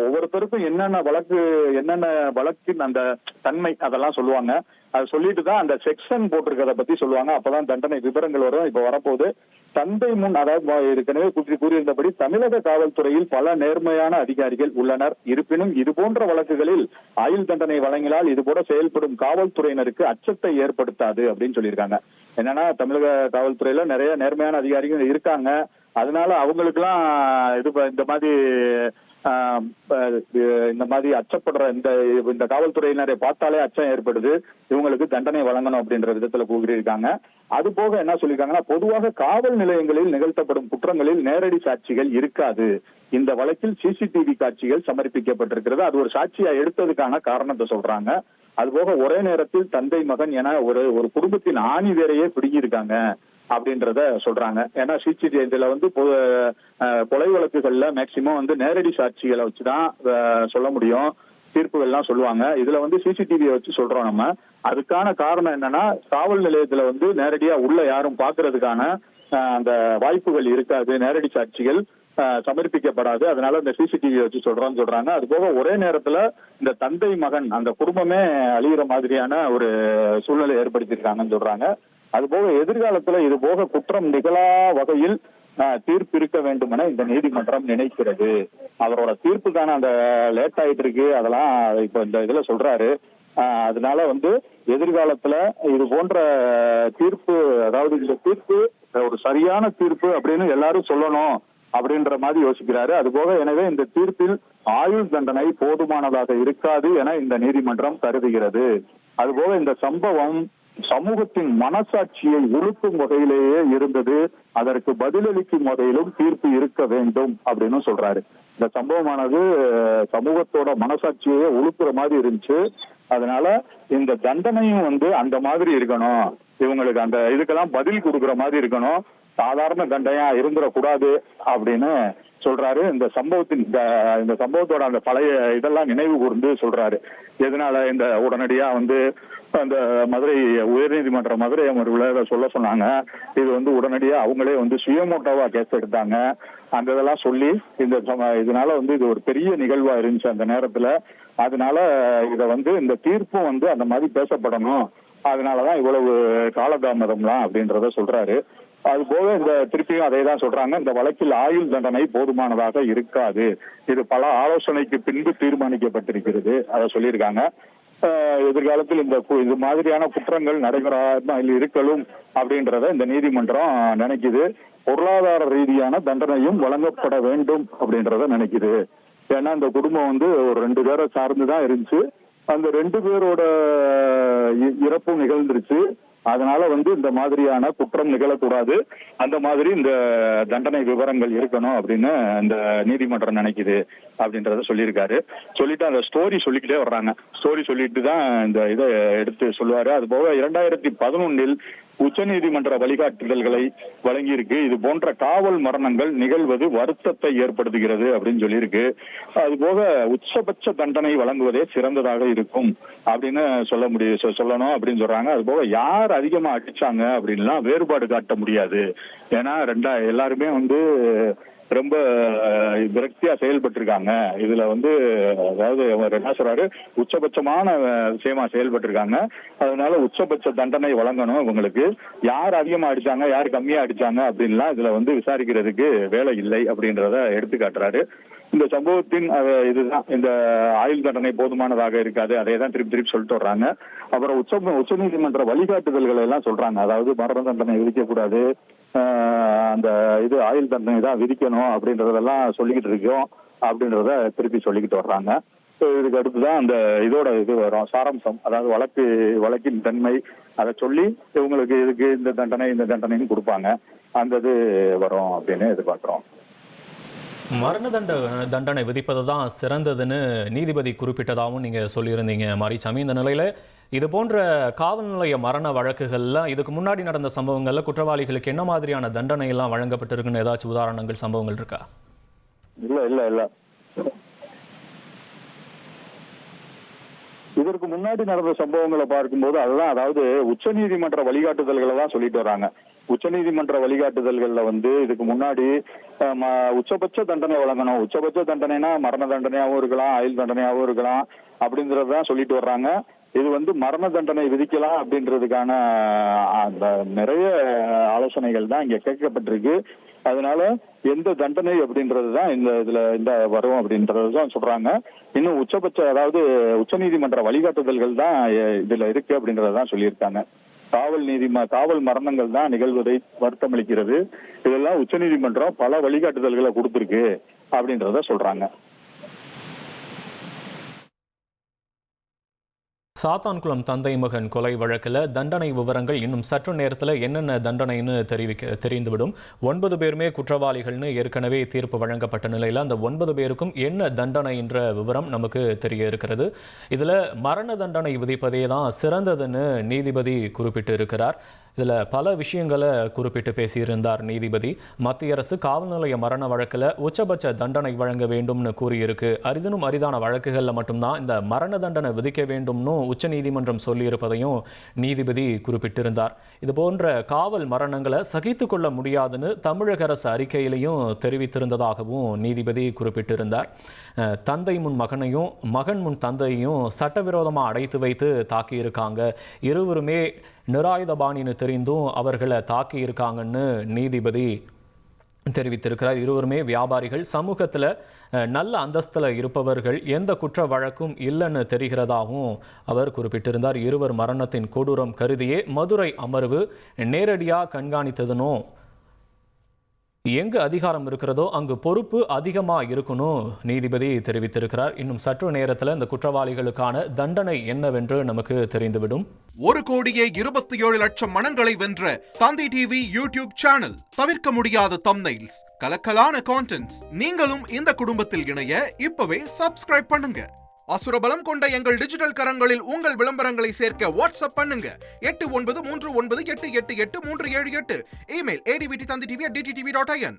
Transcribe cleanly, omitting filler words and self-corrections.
ஒவ்வொருத்தருக்கும் என்னென்ன வழக்கின் அந்த தன்மை அதெல்லாம் சொல்லுவாங்க. அது சொல்லிட்டு தான் அந்த செக்ஷன் போட்டிருக்கிறத பத்தி சொல்லுவாங்க. அப்பதான் தண்டனை விவரங்கள் வரும். இப்ப வரப்போது தந்தை முன், அதாவது ஏற்கனவே கூறியிருந்தபடி தமிழக காவல்துறையில் பல நேர்மையான அதிகாரிகள் உள்ளனர். இருப்பினும் இது போன்ற வழக்குகளில் ஆயுள் தண்டனை வழங்கினால் இது போல செயல்படும் காவல்துறையினருக்கு அச்சத்தை ஏற்படுத்தாது அப்படின்னு சொல்லியிருக்காங்க. என்னன்னா, தமிழக காவல்துறையில நிறைய நேர்மையான அதிகாரிகள் இருக்காங்க. அதனால அவங்களுக்கெல்லாம் இந்த மாதிரி அச்சப்படுற இந்த காவல்துறையினரை பார்த்தாலே அச்சம் ஏற்படுது, இவங்களுக்கு தண்டனை வழங்கணும் அப்படின்ற விதத்துல கூறியிருக்காங்க. அது போக என்ன சொல்லியிருக்காங்கன்னா, பொதுவாக காவல் நிலையங்களில் நிகழ்த்தப்படும் குற்றங்களில் நேரடி சாட்சிகள் இருக்காது. இந்த வழக்கில் சிசிடிவி காட்சிகள் சமர்ப்பிக்கப்பட்டிருக்கிறது. அது ஒரு சாட்சியா எடுத்ததுக்கான காரணத்தை சொல்றாங்க. அதுபோக ஒரே நேரத்தில் தந்தை மகன் என ஒரு குடும்பத்தின் ஆணி வேரையே பிடுங்கியிருக்காங்க அப்படின்றத சொல்றாங்க. ஏன்னா இதுல கொலை வழக்குகள்ல மேக்சிமம் நேரடி சாட்சிகளை வச்சுதான் சொல்ல முடியும், தீர்ப்புகள்லாம் சொல்லுவாங்க. இதுல சிசிடிவியை வச்சு சொல்றோம் நம்ம. அதுக்கான காரணம் என்னன்னா, காவல் நிலையத்துல நேரடியா உள்ள யாரும் பாக்குறதுக்கான அந்த வாய்ப்புகள் இருக்காது, நேரடி சாட்சிகள் சமர்ப்பிக்கப்படாது. அதனால இந்த சிசிடிவி வச்சு சொல்றாங்க. அது போக ஒரே நேரத்துல இந்த தந்தை மகன் அந்த குடும்பமே அழிகிற மாதிரியான ஒரு சூழ்நிலை ஏற்படுத்தியிருக்காங்கன்னு சொல்றாங்க. அதுபோக எதிர்காலத்துல இது போக குற்றம் நிகழா வகையில் தீர்ப்பு இருக்க வேண்டும் என இந்த நீதிமன்றம் நினைக்கிறது. அவரோட தீர்ப்புக்கான அந்த லேட் ஆயிட்டு இருக்கு, அதெல்லாம் இப்ப இந்த இதுல சொல்றாரு. அதனால எதிர்காலத்துல இது போன்ற தீர்ப்பு, அதாவது இந்த தீர்ப்பு ஒரு சரியான தீர்ப்பு அப்படின்னு எல்லாரும் சொல்லணும் அப்படின்ற மாதிரி யோசிக்கிறாரு. அதுபோக எனவே இந்த தீர்ப்பில் ஆயுள் தண்டனை போதுமானதாக இருக்காது என இந்த நீதிமன்றம் கருதுகிறது. அதுபோக இந்த சம்பவம் சமூகத்தின் மனசாட்சியை உலுக்கும் வகையிலேயே இருந்தது, அதற்கு பதிலளிக்கும் வகையிலும் தீர்ப்பு இருக்க வேண்டும் அப்படின்னு சொல்றாரு. இந்த சம்பவமானது சமூகத்தோட மனசாட்சியே உலுக்குற மாதிரி இருந்துச்சு. அதனால இந்த தண்டனையும் அந்த மாதிரி இருக்கணும், இவங்களுக்கு அந்த இதுக்கெல்லாம் பதில் கொடுக்குற மாதிரி இருக்கணும், சாதாரண தண்டையா இருந்துடக்கூடாது அப்படின்னு சொல்றாரு. இந்த சம்பவத்தோட அந்த பழைய இதெல்லாம் நினைவு கூர்ந்து சொல்றாரு. எதனால இந்த உடனடியா அந்த மதுரை உயர்நீதிமன்ற மதுரை அமர்வுல சொல்ல சொன்னாங்க. இது உடனடியா அவங்களே சுயமோட்டோவா கேஸ் எடுத்தாங்க. அந்த இதெல்லாம் சொல்லி இதனால இது ஒரு பெரிய நிகழ்வா இருந்துச்சு அந்த நேரத்துல. அதனால இந்த தீர்ப்பும் அந்த மாதிரி பேசப்படணும், அதனாலதான் இவ்வளவு காலதாமதம்லாம் அப்படின்றத சொல்றாரு. அது போக இந்த திருப்பியும் அதே தான் சொல்றாங்க, இந்த வழக்கில் ஆயுள் தண்டனை போதுமானதாக இருக்காது, இது பல ஆலோசனைக்கு பின்பு தீர்மானிக்கப்பட்டிருக்கிறது, அதை சொல்லியிருக்காங்க. எதிர்காலத்தில் இது மாதிரியான குற்றங்கள் நடைபெறாமல் இருக்கலும் அப்படின்றத இந்த நீதிமன்றம் நினைக்குது. பொருளாதார ரீதியான தண்டனையும் வழங்கப்பட வேண்டும் அப்படின்றத நினைக்குது. ஏன்னா இந்த குடும்பம் ஒரு 2 பேரை சார்ந்துதான் இருந்துச்சு. அந்த 2 பேரோட இறப்பும் நிகழ்ந்துருச்சு. அதனால இந்த மாதிரியான குற்றம் நிகழக்கூடாது, அந்த மாதிரி இந்த தண்டனை விவரங்கள் இருக்கணும் அப்படின்னு இந்த நீதிமன்றம் நினைக்குது அப்படின்றத சொல்லியிருக்காரு. சொல்லிட்டு அந்த ஸ்டோரி சொல்லிக்கிட்டே வர்றாங்க. ஸ்டோரி சொல்லிட்டு தான் இந்த இதை எடுத்து சொல்லுவாரு. அது போக 2011 உச்ச நீதிமன்ற வழிகாட்டுதல்களை வழங்கியிருக்கு. இது போன்ற காவல் மரணங்கள் நிகழ்வது வருத்தத்தை ஏற்படுத்துகிறது அப்படின்னு சொல்லியிருக்கு. அது போக உச்சபட்ச தண்டனை வழங்குவதே சிறந்ததாக இருக்கும் அப்படின்னு சொல்லணும் அப்படின்னு சொல்றாங்க. அது போக யார் அதிகமா அடிச்சாங்க அப்படின்லாம் வேறுபாடு காட்ட முடியாது. ஏன்னா எல்லாருமே ரொம்ப விரக்தியா செயல்பட்டு இருக்காங்க. இதுல அதாவது அவர் என்ன சொல்றாரு, உச்சபட்சமான விஷயமா செயல்பட்டு இருக்காங்க. அதனால உச்சபட்ச தண்டனை வழங்கணும். இவங்களுக்கு யார் அதிகமா அடிச்சாங்க யார் கம்மியா அடிச்சாங்க அப்படின்லாம் இதுல விசாரிக்கிறதுக்கு வேலை இல்லை அப்படின்றத எடுத்து காட்டுறாரு. இந்த சம்பவத்தின் இதுதான், இந்த ஆயுள் தண்டனை போதுமானதாக இருக்காது, அதே தான் திருப்பி சொல்லிட்டு வர்றாங்க. அப்புறம் உச்ச நீதிமன்ற வழிகாட்டுதல்களை எல்லாம் சொல்றாங்க. அதாவது மரண தண்டனை விதிக்கக்கூடாது, அந்த ஆயுள் தண்டனை தான் விதிக்கணும் அப்படின்றதெல்லாம் சொல்லிக்கிட்டு இருக்கோம் அப்படின்றத திருப்பி சொல்லிக்கிட்டு வர்றாங்க. இதுக்கு அடுத்துதான் அந்த இது வரும் சாராம்சம், அதாவது வழக்கின் தன்மை, அதை சொல்லி இவங்களுக்கு இதுக்கு இந்த தண்டனைன்னு கொடுப்பாங்க. அந்த இது வரும் அப்படின்னு எதிர்பார்க்கிறோம். மரண தண்டனை விதிப்பது தான் சிறந்ததுன்னு நீதிபதி குறிப்பிட்டதாகவும் நீங்கள் சொல்லியிருந்தீங்க மாரிசாமி. இந்த நிலையில் இது போன்ற காவல் நிலைய மரண வழக்குகள்லாம் இதுக்கு முன்னாடி நடந்த சம்பவங்களில் குற்றவாளிகளுக்கு என்ன மாதிரியான தண்டனை எல்லாம் வழங்கப்பட்டிருக்குன்னு ஏதாச்சும் உதாரணங்கள் சம்பவங்கள் இருக்கா? இல்ல இதற்கு முன்னாடி நடந்த சம்பவங்களை பார்க்கும்போது அதுதான், அதாவது உச்ச நீதிமன்ற வழிகாட்டுதல்களை தான் சொல்லிட்டு வராங்க. உச்சநீதிமன்ற வழிகாட்டுதல்கள்ல வந்து இதுக்கு முன்னாடி உச்சபட்ச தண்டனை வழங்கணும். உச்சபட்ச தண்டனைனா மரண தண்டனையாவும் இருக்கலாம், ஆயுள் தண்டனையாவும் இருக்கலாம் அப்படின்றதான் சொல்லிட்டு வர்றாங்க. இது வந்து மரண தண்டனை விதிக்கலாம் அப்படின்றதுக்கான அந்த நிறைய ஆலோசனைகள் தான் இங்க கேட்கப்பட்டிருக்கு. அதனால எந்த தண்டனை அப்படின்றதுதான் இந்த வரும் அப்படின்றதுதான் சொல்றாங்க. இன்னும் உச்சபட்ச அதாவது உச்சநீதிமன்ற வழிகாட்டுதல்கள் தான் இதுல இருக்கு அப்படின்றதான் சொல்லியிருக்காங்க. காவல் மரணங்கள் தான் நிகழ்வதை வருத்தமளிக்கிறது. இதெல்லாம் உச்சநீதிமன்றம் பல வழிகாட்டுதல்களை கொடுத்திருக்கு அப்படின்றத சொல்றாங்க. சாத்தான்குளம் தந்தை மகன் கொலை வழக்கில் தண்டனை விவரங்கள் இன்னும் சற்று நேரத்தில் என்னென்ன தண்டனைன்னு தெரிந்துவிடும். 9 பேருமே குற்றவாளிகள்னு ஏற்கனவே தீர்ப்பு வழங்கப்பட்ட நிலையில் அந்த 9 பேருக்கும் என்ன தண்டனை என்ற விவரம் நமக்கு தெரிய இருக்கிறது. இதில் மரண தண்டனை விதிப்பதே தான் சிறந்ததுன்னு நீதிபதி குறிப்பிட்டு இருக்கிறார். இதில் பல விஷயங்களை குறிப்பிட்டு பேசியிருந்தார் நீதிபதி. மத்திய அரசு காவல் நிலைய மரண வழக்கில் உச்சபட்ச தண்டனை வழங்க வேண்டும்னு கூறியிருக்கு. அரிதினும் அரிதான வழக்குகளில் மட்டும்தான் இந்த மரண தண்டனை விதிக்க வேண்டும்னு உச்சநீதிமன்றம் சொல்லியிருப்பதையும் நீதிபதி குறிப்பிட்டிருந்தார். இதுபோன்ற காவல் மரணங்களை சகித்து கொள்ள முடியாதுன்னு தமிழக அரசு அறிக்கையிலையும் தெரிவித்திருந்ததாகவும் நீதிபதி குறிப்பிட்டிருந்தார். தந்தை முன் மகனையும் மகன் முன் தந்தையையும் சட்டவிரோதமாக அடைத்து வைத்து தாக்கியிருக்காங்க. இருவருமே நிராயுதபாணின்னு தெரிந்தும் அவர்களை தாக்கி இருக்காங்கன்னு நீதிபதி தெரிவித்திருக்கிறார். இருவருமே வியாபாரிகள், சமூகத்தில் நல்ல அந்தஸ்தில் இருப்பவர்கள், எந்த குற்ற வழக்கும் இல்லைன்னு தெரிகிறதாகவும் அவர் குறிப்பிட்டிருந்தார். இருவர் மரணத்தின் கொடூரம் கருதியே மதுரை அமர்வு நேரடியாக கண்காணித்ததுனும் எங்கு அதிகாரம் இருக்கிறதோ அங்கு பொறுப்பு அதிகமாக இருக்கணும் நீதிபதி தெரிவித்திருக்கிறார். இன்னும் சற்று நேரத்தில் இந்த குற்றவாளிகளுக்கான தண்டனை என்னவென்று நமக்கு தெரிந்துவிடும். 1,27,00,000 மனங்களை வென்ற தந்தி டிவி யூடியூப் சேனல். தவிர்க்க முடியாத தம்ப்நெயில்ஸ், கலக்கலான கான்டென்ட்ஸ். நீங்களும் இந்த குடும்பத்தில் இணைய இப்பவே சப்ஸ்கிரைப் பண்ணுங்க. அசுரபலம் கொண்ட எங்கள் டிஜிட்டல் கரங்களில் உங்கள் விளம்பரங்களை சேர்க்க வாட்ஸ்அப் பண்ணுங்க. 8939888378. Email advtthanditv@dttv.in.